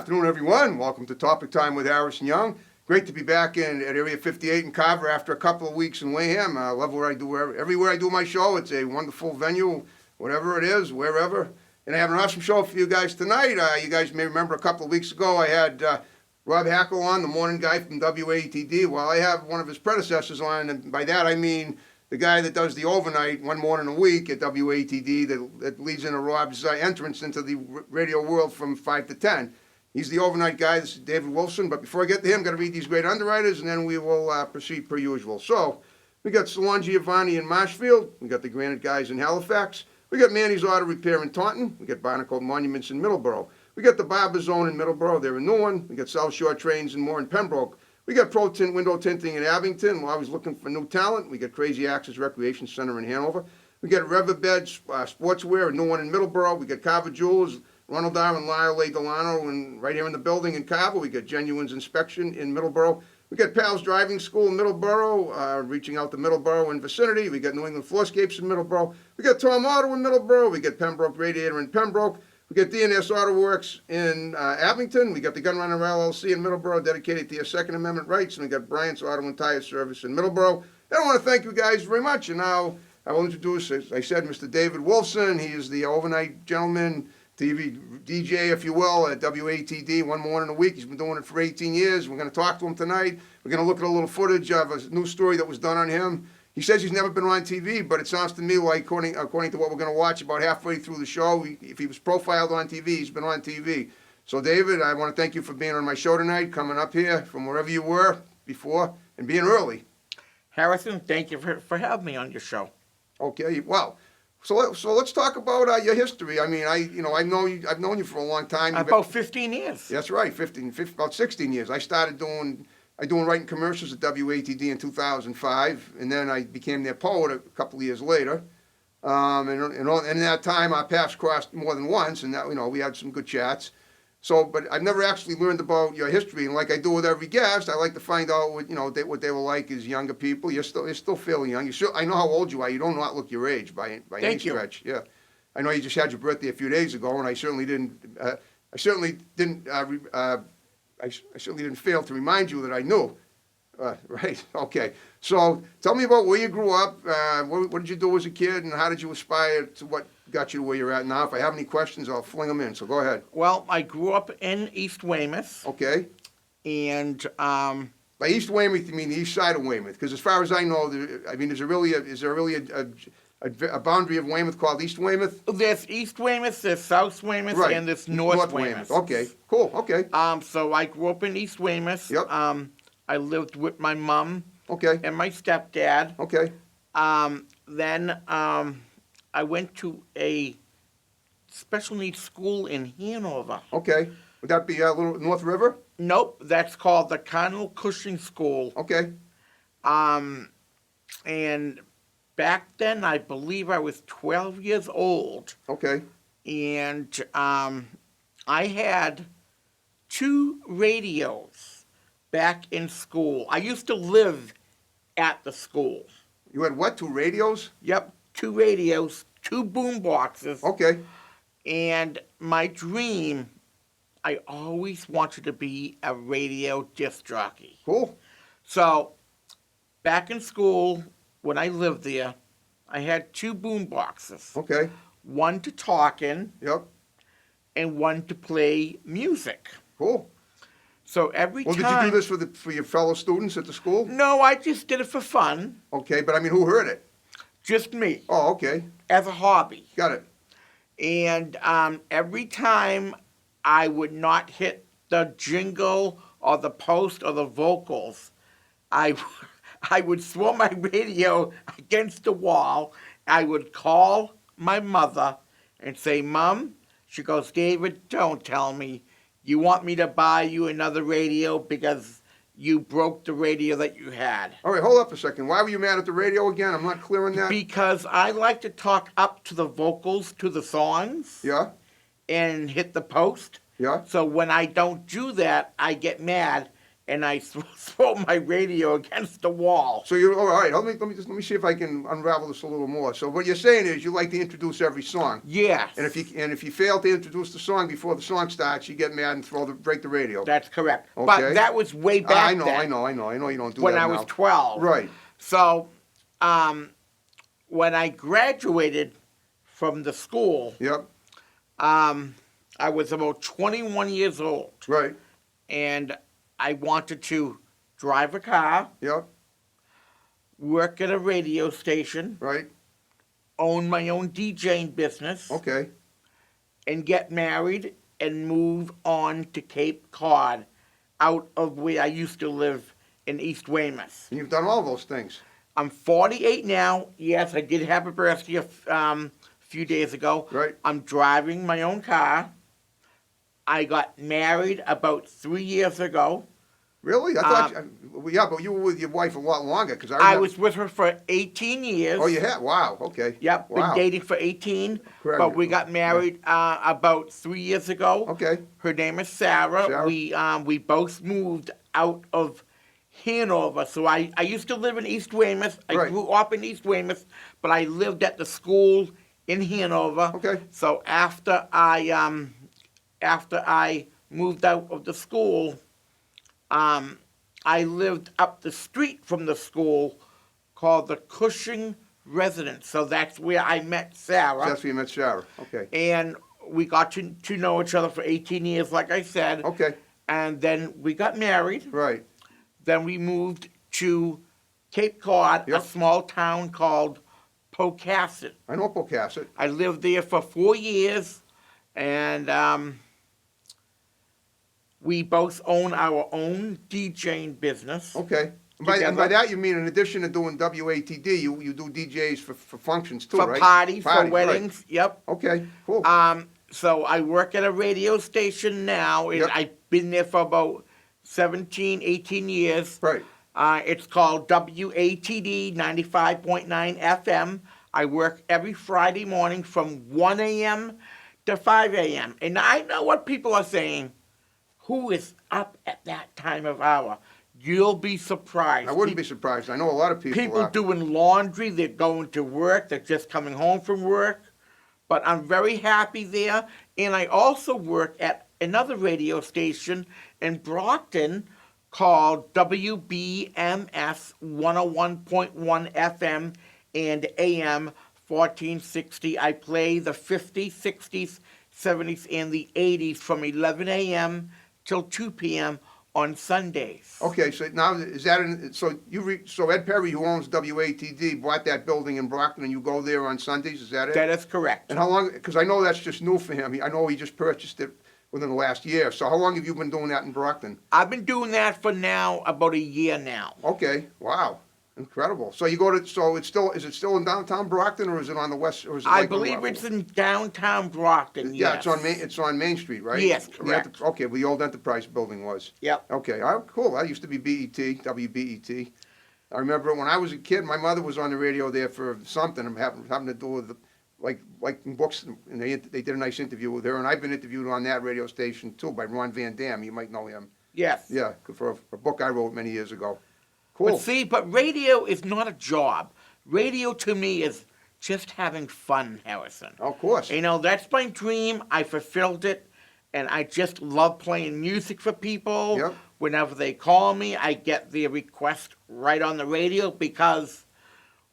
afternoon, everyone. Welcome to Topic Time with Harrison Young. Great to be back at Area 58 in Carver after a couple of weeks in Wareham. I love where I do everywhere I do my show. It's a wonderful venue, whatever it is, wherever. And I have an awesome show for you guys tonight. You guys may remember a couple of weeks ago I had Rob Hackle on, the morning guy from WATD. Well, I have one of his predecessors on, and by that I mean the guy that does the overnight one morning a week at WATD that leads into Rob's entrance into the radio world from 5 to 10. He's the overnight guy. This is David Wilson. But before I get to him, got to read these great underwriters, and then we will proceed per usual. So we got Salon Giovanni in Marshfield. We got the Granite guys in Halifax. We got Manny's Auto Repair in Taunton. We got Barnacle Monuments in Middleborough. We got the Barber Zone in Middleborough. They're in Newark. We got South Shore Trains and more in Pembroke. We got Pro Tint Window Tinting in Abington. We're always looking for new talent. We got Crazy Access Recreation Center in Hanover. We got Riverbed Sportswear, a new one in Middleborough. We got Carver Jewelers, Ronald Dar and Lyle A. Delano, and right here in the building in Carver. We got Genuine's Inspection in Middleborough. We got Pal's Driving School in Middleborough, reaching out to Middleborough and vicinity. We got New England Floorscapes in Middleborough. We got Tom Auto in Middleborough. We got Pembroke Radiator in Pembroke. We got DNS Auto Works in Abington. We got the Gun Runner LLC in Middleborough, dedicated to your Second Amendment rights. And we got Bryant's Auto and Tire Service in Middleborough. And I want to thank you guys very much. And now I will introduce, as I said, Mr. David Wilson. He is the overnight gentleman, TV DJ, if you will, at WATD one morning a week. He's been doing it for 18 years. We're going to talk to him tonight. We're going to look at a little footage of a news story that was done on him. He says he's never been on TV, but it sounds to me like, according to what we're going to watch about halfway through the show, if he was profiled on TV, he's been on TV. So, David, I want to thank you for being on my show tonight, coming up here from wherever you were before, and being early. Harrison, thank you for having me on your show. Okay, well, so let's talk about your history. I mean, I've known you for a long time. About 15 years. That's right, about 16 years. I started doing writing commercials at WATD in 2005, and then I became their poet a couple of years later. And in that time, our paths crossed more than once, and that, we had some good chats. So, but I've never actually learned about your history, and like I do with every guest, I like to find out what they were like as younger people. You're still fairly young. I know how old you are. You don't not look your age by any stretch. Yeah, I know you just had your birthday a few days ago, and I certainly didn't. I certainly didn't fail to remind you that I knew. Right, okay. So tell me about where you grew up, what did you do as a kid, and how did you aspire to what got you to where you're at now? If I have any questions, I'll fling them in, so go ahead. Well, I grew up in East Weymouth. Okay. And by East Weymouth, you mean the east side of Weymouth? Because as far as I know, is there really a boundary of Weymouth called East Weymouth? There's East Weymouth, there's South Weymouth, right, and there's North Weymouth. Okay, cool, okay. So I grew up in East Weymouth. Yep. I lived with my mom. Okay. And my stepdad. Okay. Then I went to a special needs school in Hanover. Okay. Would that be a little North River? Nope, that's called the Connell Cushing School. Okay. And back then, I believe I was 12 years old. Okay. And I had 2 radios back in school. I used to live at the school. You had what, 2 radios? Yep, 2 radios, 2 boom boxes. Okay. And my dream, I always wanted to be a radio disc jockey. Cool. So, back in school, when I lived there, I had 2 boom boxes. Okay. One to talk in. Yep. And one to play music. Cool. So every time... Well, did you do this for your fellow students at the school? No, I just did it for fun. Okay, but I mean, who heard it? Just me. Oh, okay. As a hobby. Got it. And every time I would not hit the jingle or the post or the vocals, I would throw my radio against the wall. I would call my mother and say, Mom, she goes, David, don't tell me. You want me to buy you another radio because you broke the radio that you had. All right, hold up a second. Why were you mad at the radio again? I'm not clear on that. Because I like to talk up to the vocals to the songs. Yeah. And hit the post. Yeah. So when I don't do that, I get mad and I throw my radio against the wall. So you're all right. Let me see if I can unravel this a little more. So what you're saying is you like to introduce every song, Yes. and if you fail to introduce the song before the song starts, you get mad and break the radio. That's correct. Okay. But that was way back I know, then. I know, I know, I know. You don't do When that I now. was 12. Right. So, when I graduated from the school, Yep. I was about 21 years old, Right. and I wanted to drive a car, Yep. work at a radio station, Right. own my own DJing business, Okay. and get married and move on to Cape Cod out of where I used to live in East Weymouth. And you've done all those things. I'm 48 now. Yes, I did have a birthday a few days ago. Right. I'm driving my own car. I got married about 3 years ago. Really? I thought. Yeah, but you were with your wife a lot longer because I was with her for 18 years. Oh, you had? Wow. Okay. Yep, Wow. been dating for 18. Correct. But we got married about 3 years ago. Okay. Her name is Sarah. Sarah. We both moved out of Hanover. So I used to live in East Weymouth. I Right. grew up in East Weymouth, but I lived at the school in Hanover. Okay. So after I moved out of the school, I lived up the street from the school called the Cushing Residence. So that's where I met Sarah. That's where you met Sarah. Okay. And we got to know each other for 18 years, like I said. Okay. And then we got married. Right. Then we moved to Cape Cod, Yep. a small town called Pocasset. I know Pocasset. I lived there for 4 years, and we both own our own DJing business. Okay. And by that you mean in addition to doing WATD, you do DJs for functions too, For right? parties, for Parties, right. weddings, yep. Okay. Cool. So I work at a radio station now, and Yep. I've been there for about 17, 18 years. Right. It's called WATD 95.9 FM. I work every Friday morning from 1 a.m. to 5 a.m. And I know what people are saying. Who is up at that time of hour? You'll be surprised. I wouldn't be surprised. I know a lot of people are. Doing laundry, they're going to work, they're just coming home from work. But I'm very happy there. And I also work at another radio station in Brockton called WBMS 101.1 FM and AM 1460. I play the 50s, 60s, 70s, and the 80s from 11 a.m. till 2 p.m. on Sundays. Okay, so now is that so Ed Perry, who owns WATD, bought that building in Brockton, and you go there on Sundays? Is that it? That is correct. And how long? Because I know that's just new for him. I know he just purchased it within the last year. So how long have you been doing that in Brockton? I've been doing that for now about a year now. Okay, wow, incredible. So you go to is it still in downtown Brockton, or is it on the west? Or is it I like believe it's in downtown Brockton. Yeah, yes. it's on Main Street, right? Yes, The correct. okay, well, the old Enterprise building was. Yep. Okay, cool. That used to be BET, WBET. I remember when I was a kid, my mother was on the radio there for something having to do with like in books, and they did a nice interview with her, and I've been interviewed on that radio station too by Ron Van Dam. You might know him. Yes. Yeah, for a book I wrote many years ago. Cool. But radio is not a job. Radio to me is just having fun, Harrison. Of course. You know, that's my dream. I fulfilled it, and I just love playing music for people. Yep. Whenever they call me, I get their request right on the radio because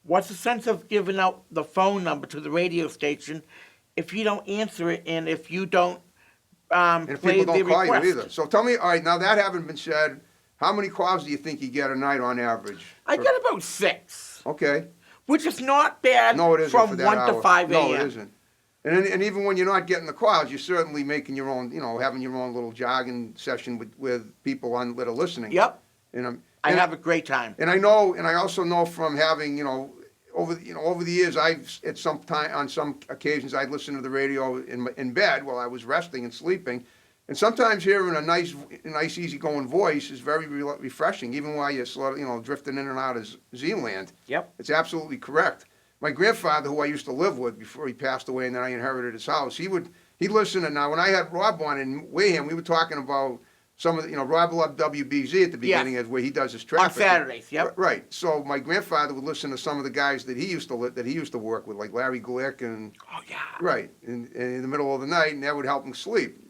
what's the sense of giving out the phone number to the radio station if you don't answer it and if you don't And if play people the don't call request? you either. So tell me, all right, now that having been said, how many calls do you think you get a night on average? I get about 6, Okay. which is not bad No, it isn't from for that 1 hour. to 5 a.m. No, it isn't. And even when you're not getting the calls, you're certainly making your own, having your own little jogging session with people that are listening. Yep. I And have a great time. And I also know from having, over the years, on some occasions, I'd listen to the radio in bed while I was resting and sleeping. And sometimes hearing a nice, easygoing voice is very refreshing, even while you're sort of, drifting in and out of Zealand. Yep. It's absolutely correct. My grandfather, who I used to live with before he passed away, and then I inherited his house, he'd listen. And now, when I had Rob on in Wareham, we were talking about some of the, Rob loved WBZ at the beginning, as where he does his On traffic. Saturdays, yep. Right. So my grandfather would listen to some of the guys that he used to work with, like Larry Glick and Oh, yeah. right in the middle of the night, and that would help him sleep.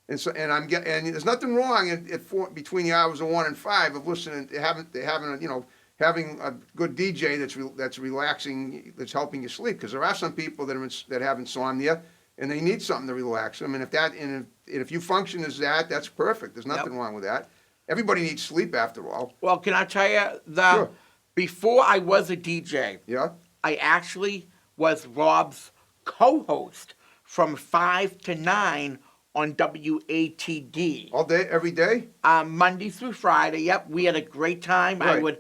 And so, and there's nothing wrong between the hours of 1 and 5 of listening, having a good DJ that's relaxing, that's helping you sleep. Because there are some people that have insomnia, and they need something to relax them. And if you function as that, that's perfect. There's nothing wrong with that. Everybody needs sleep after all. Well, can I tell you, Sure. before I was a DJ, Yeah. I actually was Rob's co-host from 5 to 9 on WATD. All day, every day. Monday through Friday, yep, we had a great time. I Right. would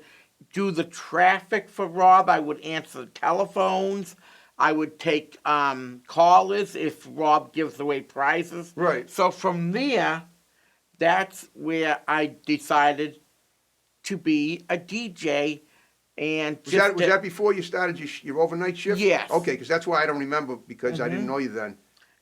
do the traffic for Rob. I would answer the telephones. I would take callers if Rob gives away prizes. Right. So from there, that's where I decided to be a DJ. And Was that before you started your overnight shift? Yes. Okay, because that's why I don't remember, because I didn't know you then.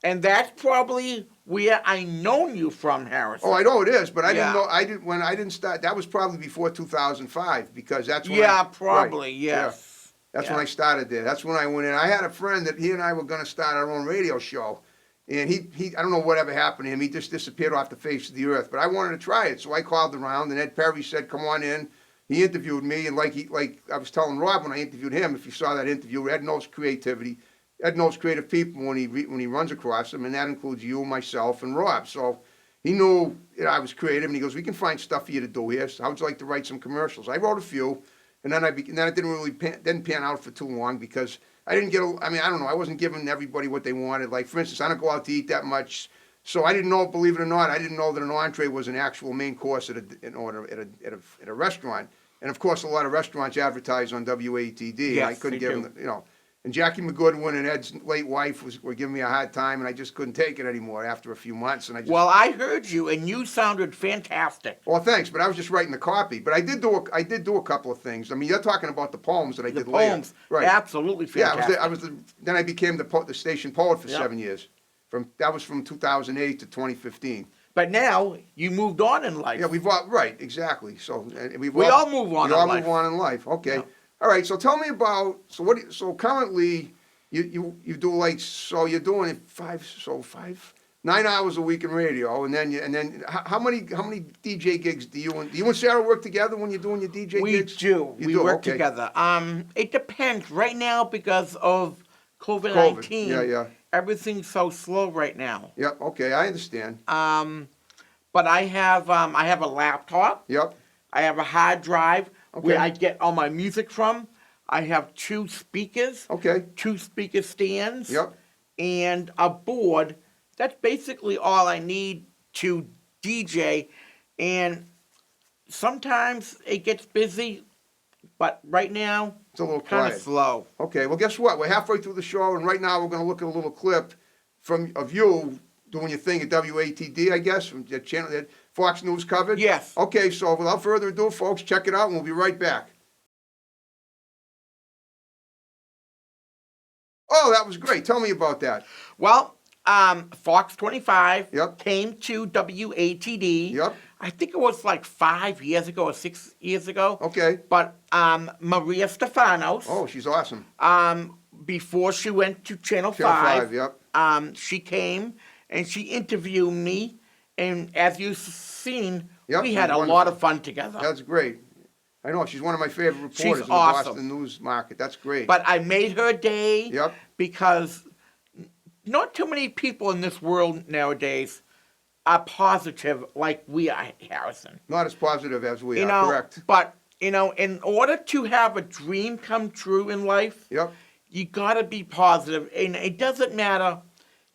And that's probably where I known you from, Harrison. Oh, I know it is, but I Yeah. didn't know. When I didn't start. That was probably before 2005, because that's when. Yeah, right, probably, yeah. yes. That's when I started there. That's when I went in. I had a friend that he and I were going to start our own radio show, and he I don't know whatever happened to him. He just disappeared off the face of the earth. But I wanted to try it, so I called around, and Ed Perry said, "Come on in." He interviewed me, and like I was telling Rob when I interviewed him, if you saw that interview, Ed knows creativity. Ed knows creative people when he runs across them, and that includes you, myself, and Rob. So he knew I was creative, and he goes, "We can find stuff for you to do here. So how would you like to write some commercials?" I wrote a few, and then it didn't really didn't pan out for too long, because I didn't get. I don't know. I wasn't giving everybody what they wanted. Like, for instance, I don't go out to eat that much, so I didn't know. Believe it or not, I didn't know that an entree was an actual main course at a restaurant. And of course, a lot of restaurants advertise on WATD. Yes, and I couldn't they give do. them, And Jackie McGoodwin and Ed's late wife were giving me a hard time, and I just couldn't take it anymore after a few months. And I just, Well, I heard you, and you sounded fantastic. well, thanks, but I was just writing the copy. But I did do a couple of things. I mean, you're talking about the poems that I The did later, poems, right? absolutely Yeah, fantastic. then I became the station poet for Yep. 7 years. That was from 2008 to 2015. But now you moved on in life. Yeah, right, exactly. So We all move on We in all life. move on in life. Okay, Yeah. all right. So tell me about so currently you do you're doing 9 hours a week in radio, and then how many DJ gigs do you and Sarah work together when you're doing your DJ We gigs? do. You We do, work okay. together. It depends. Right now, because of COVID-19, Yeah. everything's so slow right now. Yep. Okay, I understand. But I have a laptop. Yep. I have a hard drive where Okay. I get all my music from. I have 2 speakers, Okay. 2 speaker stands, Yep. and a board. That's basically all I need to DJ. And sometimes it gets busy, but right now, It's a little kind quiet. of slow. Okay, well, guess what? We're halfway through the show, and right now we're going to look at a little clip of you doing your thing at WATD, I guess, from the channel that Fox News covered. Yes. Okay, so without further ado, folks, check it out, and we'll be right back. Oh, that was great. Tell me about that. Well, Fox 25 Yep. came to WATD. Yep. I think it was like 5 years ago or 6 years ago. Okay. But Maria Stephanos, Oh, she's awesome. before she went to Channel Channel 5, yep. she came and she interviewed me. And as you've seen, Yep, we it had was a wonderful. lot of fun together. That's great. I know, she's one of my favorite reporters She's in the awesome. Boston news market. That's great. But I made her day Yep. because not too many people in this world nowadays are positive like we are, Harrison. Not as positive as we You are, know, correct. but in order to have a dream come true in life, Yep. you gotta be positive. And it doesn't matter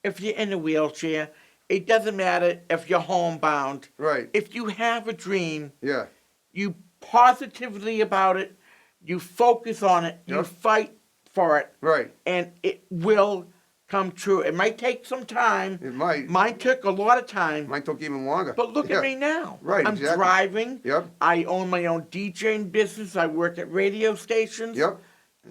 if you're in a wheelchair. It doesn't matter if you're homebound. Right. If you have a dream, Yeah. you positively about it, you focus on it, you Yep. fight for it, Right. and it will come true. It might take some time. It might. Mine took a lot of time. Mine took even longer. But look Yeah. at me now. Right, I'm exactly. driving. Yep. I own my own DJing business. I work at radio stations. Yep.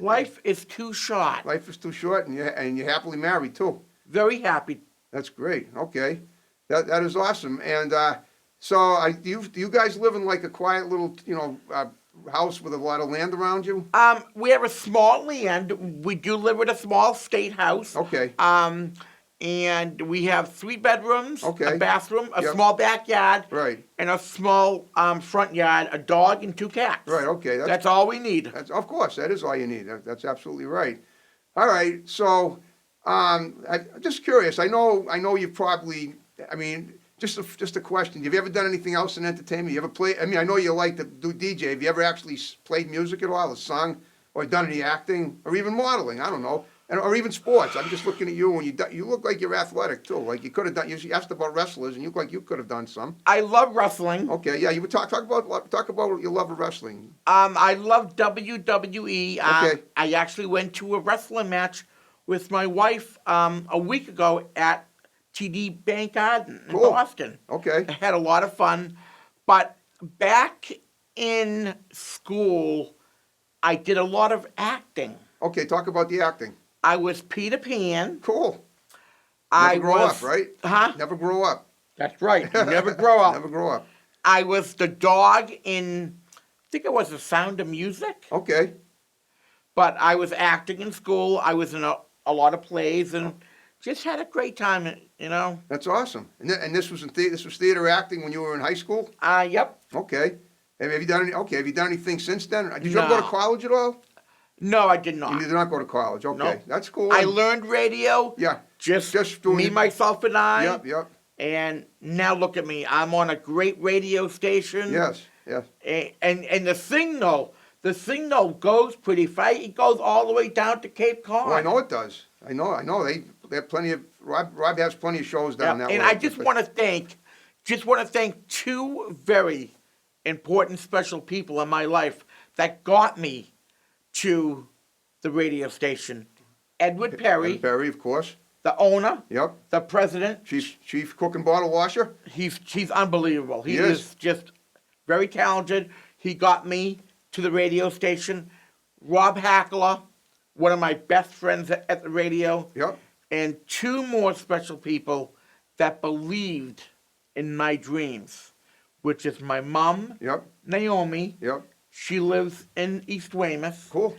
Life is too short. Life is too short, and you're happily married too. Very happy. That's great. Okay, that is awesome. And So, do you guys live in like a quiet little, house with a lot of land around you? We have a small land. We do live in a small state house. Okay. And we have 3 bedrooms, Okay. a bathroom, a Yep. small backyard, Right. and a small front yard, a dog and 2 cats. Right, okay, That's all we need. Of course, that is all you need. That's absolutely right. All right, so I'm just curious. I know you probably. I mean, just a question. Have you ever done anything else in entertainment? You ever play? I mean, I know you like to do DJ. Have you ever actually played music at all, or sung, or done any acting, or even modeling? I don't know, or even sports. I'm just looking at you, and you look like you're athletic too. Like you could have done. You asked about wrestlers, and you look like you could have done some. I love wrestling. Okay, yeah. You would talk about your love of wrestling. I love WWE. Okay. I actually went to a wrestling match with my wife a week ago at TD Bank Garden in Cool. Boston. Okay. I had a lot of fun. But back in school, I did a lot of acting. Okay, talk about the acting. I was Peter Pan. Cool. I Never grow was, up, right? Huh? Never grow up. That's right. You never grow up. Never grow up. I was the dog in, I think it was The Sound of Music. Okay. But I was acting in school. I was in a lot of plays and just had a great time, you know. That's awesome. And this was this was theater acting when you were in high school? Yep. Okay. Have you done anything since then? Did you ever go to No. college at all? No, I did You not. did not go to college. Okay. Nope. That's cool. I learned radio. Yeah. Just doing me, it. myself, and I. Yep. And now look at me. I'm on a great radio station. Yes. And the signal goes pretty far. It goes all the way down to Cape Cod. Oh, I know it does. I know. They have plenty of Rob has plenty of shows down that way. And I just want to thank 2 very important special people in my life that got me to the radio station. Edward Perry, And Perry, of course. the owner, Yep. the president. Chief cook and bottle washer. He's unbelievable. He Yes. is just very talented. He got me to the radio station. Rob Hackler, one of my best friends at the radio. Yep. And 2 more special people that believed in my dreams, which is my mom, Yep. Naomi. Yep. She lives in East Weymouth. Cool.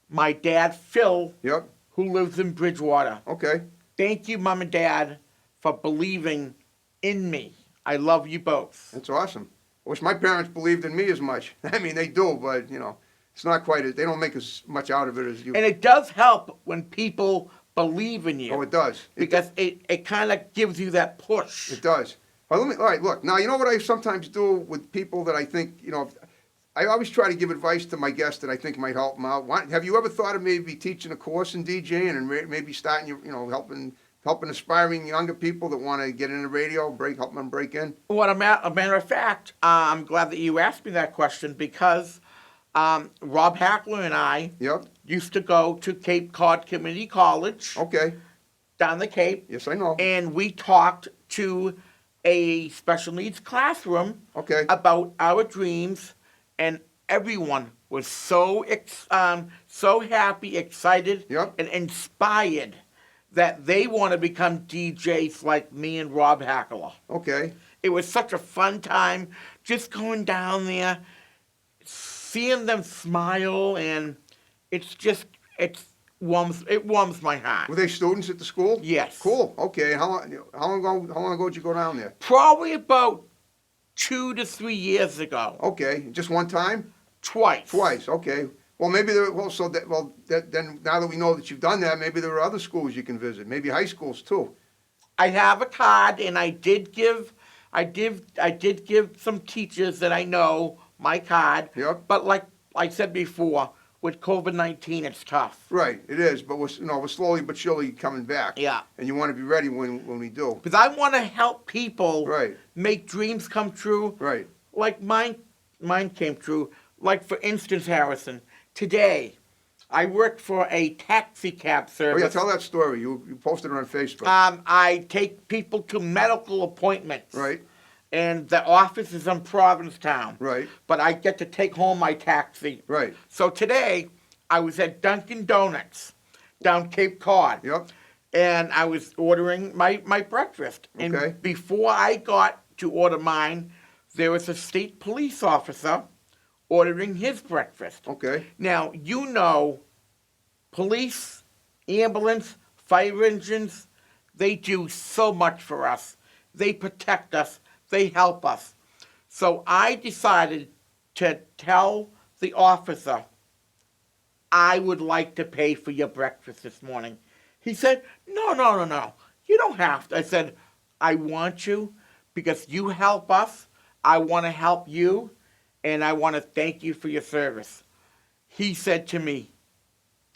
My dad, Phil, Yep. who lives in Bridgewater. Okay. Thank you, Mom and Dad, for believing in me. I love you both. That's awesome. I wish my parents believed in me as much. I mean, they do, but it's not quite. They don't make as much out of it as you. And it does help when people believe in you. Oh, it does. Because it kind of gives you that push. It does. Well, all right, look. Now, you know what I sometimes do with people that I think, I always try to give advice to my guests that I think might help them out. Have you ever thought of maybe teaching a course in DJing and maybe starting, helping aspiring younger people that want to get into radio, helping them break in? Well, a matter of fact, I'm glad that you asked me that question because Rob Hackler and I Yep. used to go to Cape Cod Community College Okay. down the Cape, Yes, I know. and we talked to a special needs classroom Okay. about our dreams, and everyone was so happy, excited, Yep. and inspired that they want to become DJs like me and Rob Hackler. Okay. It was such a fun time just going down there, seeing them smile, and it warms my heart. Were they students at the school? Yes. Cool. Okay. How long ago did you go down there? Probably about 2 to 3 years ago. Okay. Just one time? Twice. Twice. Okay. Well, maybe then now that we know that you've done that, maybe there are other schools you can visit. Maybe high schools too. I have a card, and I did give some teachers that I know my card. Yep. But like I said before, with COVID-19, it's tough. Right. It is, but we're slowly but surely coming back. Yeah. And you want to be ready when we do. Because I want to help people Right. make dreams come true. Right. Like mine came true. Like, for instance, Harrison, today I worked for a taxi cab Oh service. yeah. Tell that story. You posted it on Facebook. I take people to medical appointments. Right. And the office is in Provincetown. Right. But I get to take home my taxi. Right. So today, I was at Dunkin' Donuts down Cape Cod. Yep. And I was ordering my breakfast. Okay. And before I got to order mine, there was a state police officer ordering his breakfast. Okay. Now, you know, police, ambulance, fire engines, they do so much for us. They protect us. They help us. So I decided to tell the officer, I would like to pay for your breakfast this morning. He said, no. You don't have to. I said, I want you because you help us. I want to help you, and I want to thank you for your service. He said to me,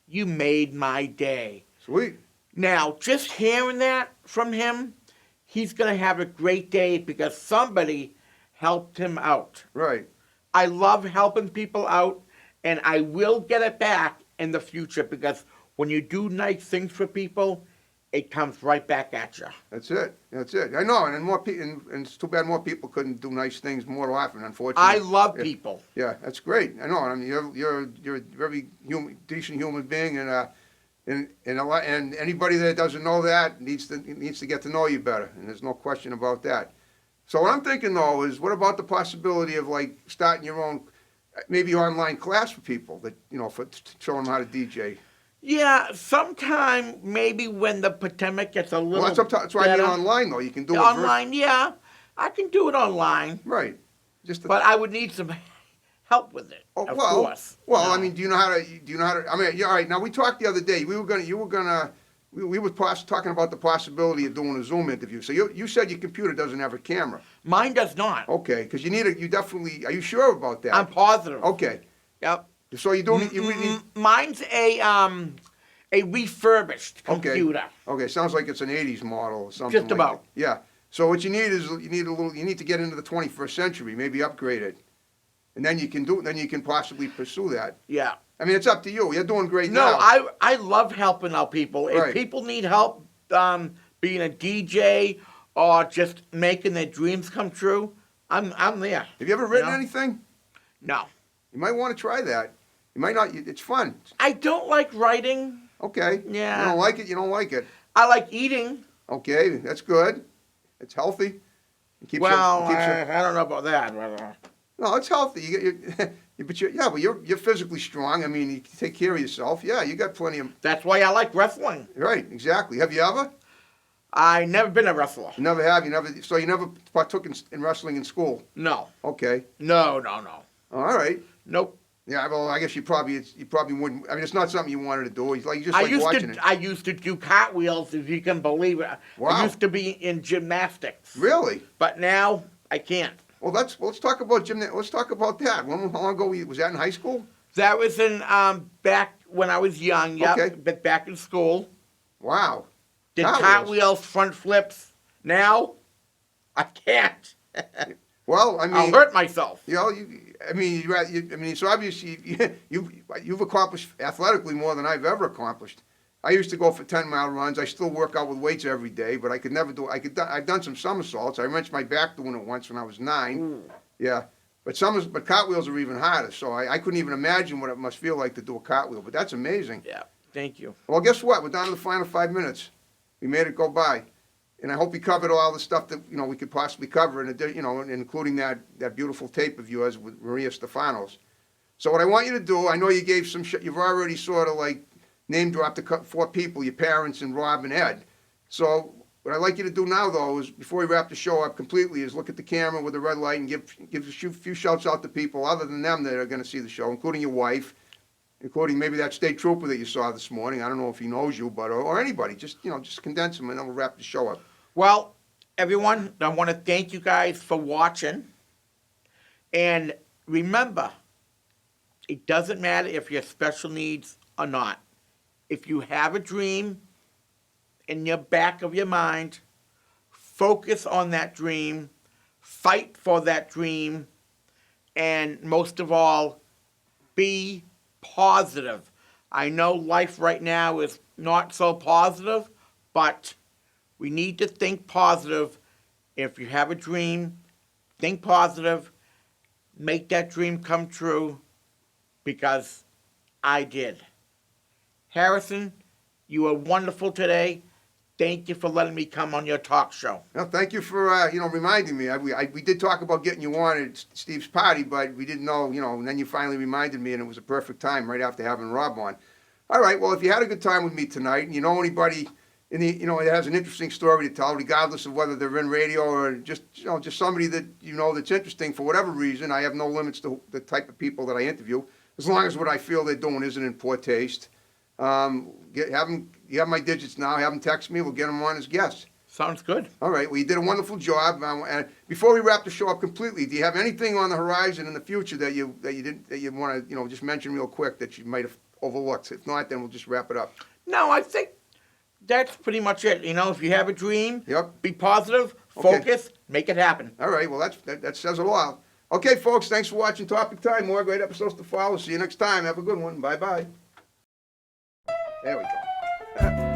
you made my day. Sweet. Now, just hearing that from him, he's going to have a great day because somebody helped him out. Right. I love helping people out, and I will get it back in the future because when you do nice things for people, it comes right back at you. That's it. That's it. I know, and and it's too bad more people couldn't do nice things more often. Unfortunately, I love Yeah. people. Yeah, that's great. I know. I mean, you're a very decent human being, and anybody that doesn't know that needs to get to know you better. And there's no question about that. So what I'm thinking though is, what about the possibility of like starting your own, maybe online class for people that for showing them how to DJ? Yeah, sometime maybe when the pandemic gets a little Well, that's why I mean better. online though. You can do it Online, yeah, I can do it online, right. Just but I would need some help with it. Oh, of well, course. well, No. I mean, do you know how to? I mean, yeah, all right. Now we talked the other day. We were talking about the possibility of doing a Zoom interview. So you said your computer doesn't have a camera. Mine does not. Okay, because you definitely. Are you sure about that? I'm positive. Okay. Yep. So you don't. You really. Mine's a refurbished computer. Okay, sounds like it's an '80s model or something. Just about. Yeah. So what you need is you need to get into the 21st century, maybe upgrade it, and then you can possibly pursue that. Yeah. I mean, it's up to you. You're doing great No, now. I love helping out people. Right. If people need help being a DJ or just making their dreams come true, I'm there. Have you ever written know? anything? No. You might want to try that. You might not. It's fun. I don't like writing. Okay. Yeah. You don't like it. You don't like it. I like eating. Okay, that's good. It's healthy. It keeps Well, you, I don't know about that. But, no, it's healthy. But you're physically strong. I mean, you can take care of yourself. Yeah, you got plenty of. that's why I like wrestling. Right, exactly. Have you ever? I never been a wrestler. You never have. You never. So you never partook in wrestling in school. No. Okay. No. All right. Nope. Yeah. Well, I guess you probably wouldn't. I mean, it's not something you wanted to do. You just like watching it. I used to do cartwheels, if you can believe it. Wow. I used to be in gymnastics. Really? But now I can't. Well, let's talk about Let's talk about that. How long ago was that in high school? That was in back when I was young. Yep. Okay. But back in school, Wow. did Cartwheels. cartwheels, front flips. Now I can't. Well, I mean, I'll hurt myself. So obviously you've accomplished athletically more than I've ever accomplished. I used to go for 10-mile runs. I still work out with weights every day, but I could never do. I've done some somersaults. I wrenched my back doing it once when I was 9. Ooh. Yeah, but cartwheels are even harder. So I couldn't even imagine what it must feel like to do a cartwheel. But that's amazing. Yeah. Thank you. Well, guess what? We're down to the final 5 minutes. We made it go by. And I hope we covered all the stuff that we could possibly cover, including that beautiful tape of yours with Maria Stephanos. So what I want you to do, I know you gave some. You've already sort of like name dropped the 4 people, your parents and Rob and Ed. So what I'd like you to do now, though, is before we wrap the show up completely, is look at the camera with the red light and give a few shouts out to people other than them that are going to see the show, including your wife, including maybe that state trooper that you saw this morning. I don't know if he knows you, but or anybody. Just condense them, and then we'll wrap the show up. Well, everyone, I want to thank you guys for watching. And remember, it doesn't matter if you have special needs or not. If you have a dream in your back of your mind, focus on that dream, fight for that dream, and most of all, be positive. I know life right now is not so positive, but we need to think positive. If you have a dream, think positive. Make that dream come true, because I did. Harrison, you were wonderful today. thank you for letting me come on your talk show. Well, thank you for, reminding me. We did talk about getting you on at Steve's party, but we didn't know, and then you finally reminded me, and it was a perfect time right after having Rob on. All right, well, if you had a good time with me tonight, and you know anybody that has an interesting story to tell, regardless of whether they're in radio or just somebody that that's interesting for whatever reason, I have no limits to the type of people that I interview, as long as what I feel they're doing isn't in poor taste. You have my digits now. Have them text me. We'll get them on as guests. Sounds good. All right. Well, you did a wonderful job. And before we wrap the show up completely, do you have anything on the horizon in the future that you want to just mention real quick that you might have overlooked? If not, then we'll just wrap it up. No, I think that's pretty much it. If you have a dream, Yep. be positive, Okay. focus, make it happen. All right. Well, that says it all. Okay, folks. Thanks for watching Topic Time. More great episodes to follow. See you next time. Have a good one. Bye bye. There we go.